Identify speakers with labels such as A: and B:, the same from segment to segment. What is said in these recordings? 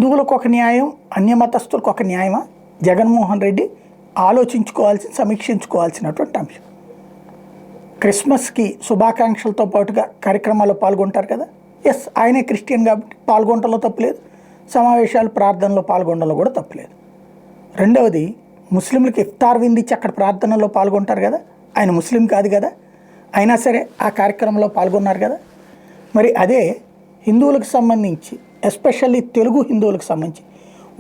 A: హిందువులకు ఒక న్యాయం, అన్యమతస్థులకు ఒక న్యాయమా? జగన్మోహన్ రెడ్డి ఆలోచించుకోవాల్సిన, సమీక్షించుకోవాల్సినటువంటి అంశం. క్రిస్మస్కి శుభాకాంక్షలతో పాటుగా కార్యక్రమాల్లో పాల్గొంటారు కదా. ఎస్, ఆయనే క్రిస్టియన్ కాబట్టి పాల్గొనడంలో తప్పులేదు, సమావేశాలు ప్రార్థనలో పాల్గొనడంలో కూడా తప్పులేదు. రెండవది, ముస్లింలకు ఇఫ్తార్ విందిచ్చి అక్కడ ప్రార్థనలో పాల్గొంటారు కదా. ఆయన ముస్లిం కాదు కదా, అయినా సరే ఆ కార్యక్రమంలో పాల్గొన్నారు కదా. మరి అదే హిందువులకు సంబంధించి, ఎస్పెషల్లీ తెలుగు హిందువులకు సంబంధించి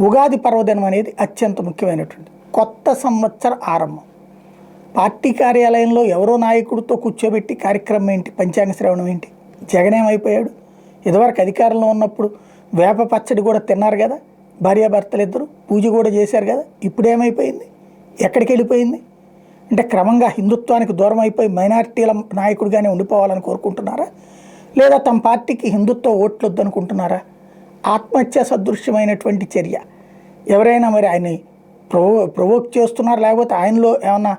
A: ఉగాది పర్వదినం అనేది అత్యంత ముఖ్యమైనటువంటి కొత్త సంవత్సర ఆరంభం. పార్టీ కార్యాలయంలో ఎవరో నాయకుడితో కూర్చోబెట్టి కార్యక్రమం ఏంటి, పంచాంగ శ్రవణం ఏంటి? జగనేమైపోయాడు? ఇదివరకు అధికారంలో ఉన్నప్పుడు వేప పచ్చడి కూడా తిన్నారు కదా, భార్యాభర్తలు ఇద్దరు పూజ కూడా చేశారు కదా. ఇప్పుడేమైపోయింది? ఎక్కడికి వెళ్ళిపోయింది? అంటే క్రమంగా హిందుత్వానికి దూరం అయిపోయి మైనారిటీల నాయకుడిగానే ఉండిపోవాలని కోరుకుంటున్నారా, లేదా తమ పార్టీకి హిందుత్వ ఓట్లు వద్దనుకుంటున్నారా? ఆత్మహత్య సదృశ్యమైనటువంటి చర్య. ఎవరైనా మరి ఆయన్ని ప్రొవోక్ చేస్తున్నారు, లేకపోతే ఆయనలో ఏమన్నా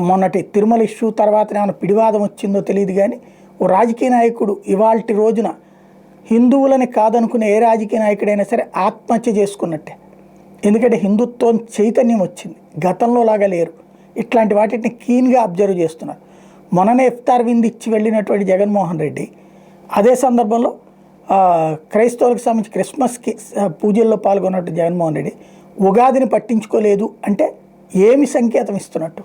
A: మొన్నటి తిరుమల ఇష్యూ తర్వాత ఏమైనా పిడివాదం వచ్చిందో తెలియదు. కానీ ఓ రాజకీయ నాయకుడు ఇవాల్టి రోజున హిందువులని కాదనుకునే ఏ రాజకీయ నాయకుడైనా సరే ఆత్మహత్య చేసుకున్నట్టే. ఎందుకంటే హిందుత్వం చైతన్యం వచ్చింది, గతంలో లాగా లేరు. ఇట్లాంటి వాటిని కీన్గా అబ్జర్వ్ చేస్తున్నారు. మొన్ననే ఇఫ్తార్ విందు ఇచ్చి వెళ్ళినటువంటి జగన్మోహన్ రెడ్డి అదే సందర్భంలో క్రైస్తవులకు సంబంధించి క్రిస్మస్కి పూజల్లో పాల్గొన్నట్టు జగన్మోహన్ రెడ్డి ఉగాదిని పట్టించుకోలేదు అంటే ఏమి సంకేతం ఇస్తున్నట్టు?